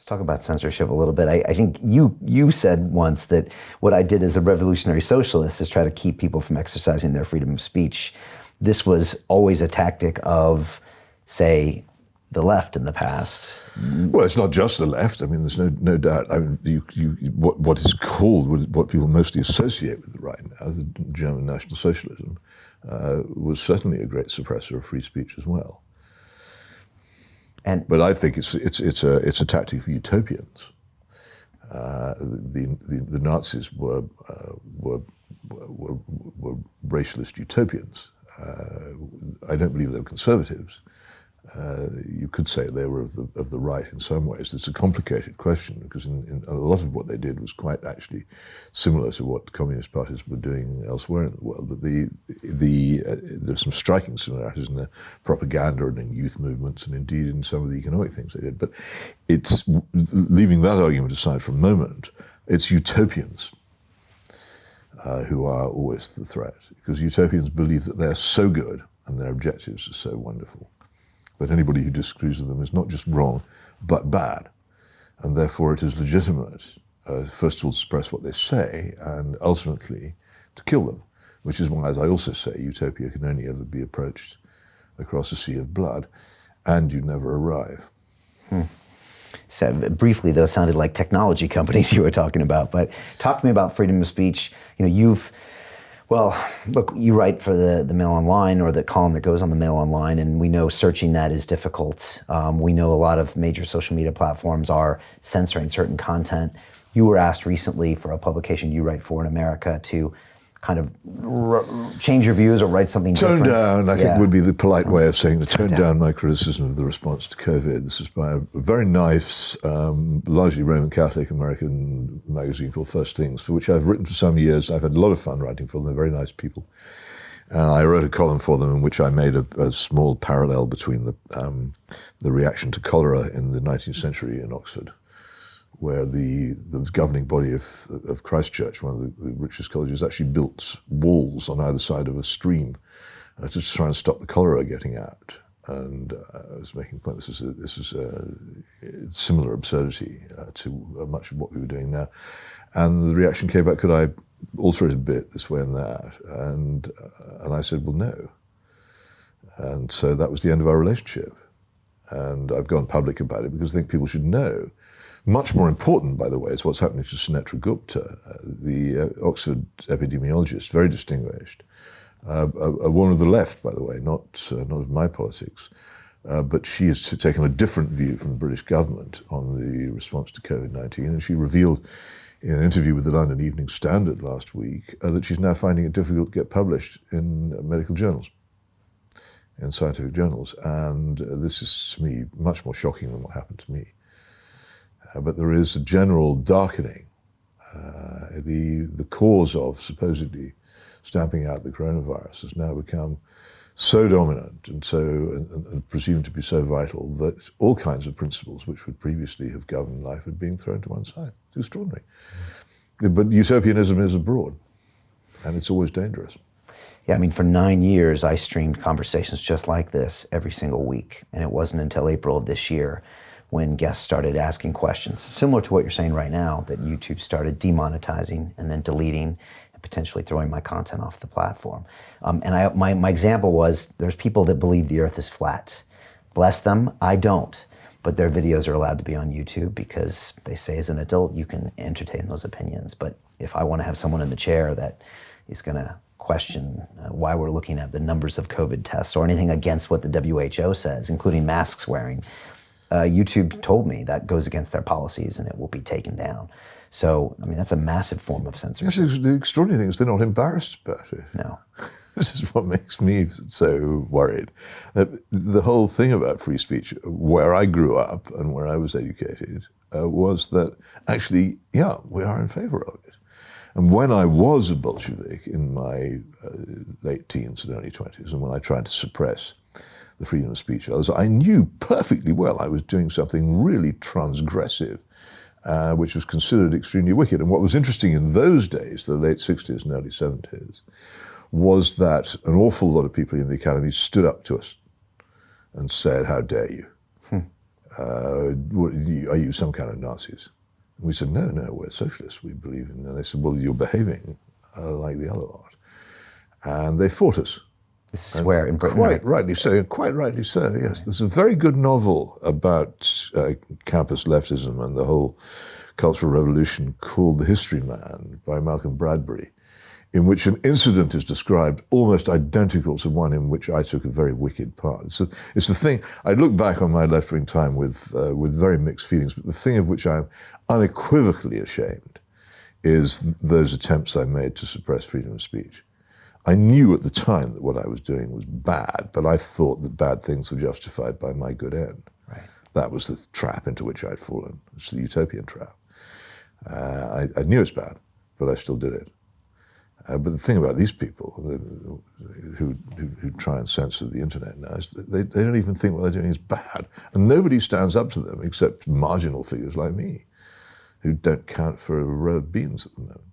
talk about censorship a little bit. I think you said once that what I did as a revolutionary socialist is try to keep people from exercising their freedom of speech. This was always a tactic of, say, the left in the past. Well, it's not just the left. I mean, there's no doubt. I mean, what is called, what people mostly associate with the right now, the German National Socialism, was certainly a great suppressor of free speech as well. But I think it's a tactic for utopians. The Nazis were racialist utopians. I don't believe they were conservatives. You could say they were of the right in some ways. It's a complicated question because in a lot of what they did was quite actually similar to what communist parties were doing elsewhere in the world. But there's some striking similarities in their propaganda and in youth movements and indeed in some of the economic things they did. But it's, leaving that argument aside for a moment, it's utopians who are always the threat, because utopians believe that they're so good and their objectives are so wonderful that anybody who disagrees with them is not just wrong, but bad. And therefore it is legitimate, first of all, to suppress what they say, and ultimately to kill them, which is why, as I also say, utopia can only ever be approached across a sea of blood, and you never arrive. So briefly, those sounded like technology companies you were talking about, but talk to me about freedom of speech. Well, look, you write for the Mail Online, or the column that goes on the Mail Online, and we know searching that is difficult. We know a lot of major social media platforms are censoring certain content. You were asked recently for a publication you write for in America to kind of change your views or write something different. Tone down, I think, would be the polite way of saying to tone down my criticism of the response to COVID. This is by a very nice, largely Roman Catholic American magazine called First Things, for which I've written for some years. I've had a lot of fun writing for them. They're very nice people. And I wrote a column for them in which I made a small parallel between the reaction to cholera in the 19th century in Oxford, where the governing body of Christchurch, one of the richest colleges, actually built walls on either side of a stream to try and stop the cholera getting out. And I was making the point, this is a similar absurdity to much of what we were doing now. And the reaction came back, could I alter it a bit this way and that? And I said, well, no. And so that was the end of our relationship. And I've gone public about it because I think people should know. Much more important, by the way, is what's happening to Sunetra Gupta, the Oxford epidemiologist, very distinguished, a woman of the left, by the way, not of my politics, but she has taken a different view from the British government on the response to COVID-19, and she revealed in an interview with the London Evening Standard last week that she's now finding it difficult to get published in medical journals, in scientific journals, and this is, to me, much more shocking than what happened to me. But there is a general darkening. The cause of supposedly stamping out the coronavirus has now become so dominant and presumed to be so vital that all kinds of principles which would previously have governed life are being thrown to one side. It's extraordinary. But utopianism is abroad, and it's always dangerous. Yeah, I mean, for 9 years, I streamed conversations just like this every single week, and it wasn't until April of this year when guests started asking questions, similar to what you're saying right now, that YouTube started demonetizing and then deleting and potentially throwing my content off the platform. And my example was, there's people that believe the earth is flat. Bless them, I don't. But their videos are allowed to be on YouTube because they say as an adult, you can entertain those opinions. But if I want to have someone in the chair that is going to question why we're looking at the numbers of COVID tests or anything against what the WHO says, including masks wearing, YouTube told me that goes against their policies and it will be taken down. So, I mean, that's a massive form of censorship. Yes, the extraordinary thing is they're not embarrassed about it. No. This is what makes me so worried. The whole thing about free speech, where I grew up and where I was educated, was that actually, yeah, we are in favor of it. And when I was a Bolshevik in my late teens and early 20s, and when I tried to suppress the freedom of speech of others, I knew perfectly well I was doing something really transgressive, which was considered extremely wicked. And what was interesting in those days, the late 60s and early 70s, was that an awful lot of people in the academy stood up to us and said, how dare you? Are you some kind of Nazis? And we said, no, we're socialists. We believe in. And they said, well, you're behaving like the other lot. And they fought us. This is where in Britain, quite rightly so. Quite rightly so. Yes, there's a very good novel about campus leftism and the whole Cultural Revolution called *The History Man* by Malcolm Bradbury, in which an incident is described almost identical to one in which I took a very wicked part. It's the thing. I look back on my left-wing time with very mixed feelings, but the thing of which I'm unequivocally ashamed is those attempts I made to suppress freedom of speech. I knew at the time that what I was doing was bad, but I thought that bad things were justified by my good end. Right. That was the trap into which I'd fallen. It's the utopian trap. I knew it's bad, but I still did it. But the thing about these people who try and censor the internet now is that they don't even think what they're doing is bad. And nobody stands up to them except marginal figures like me, who don't count for a row of beans at the moment.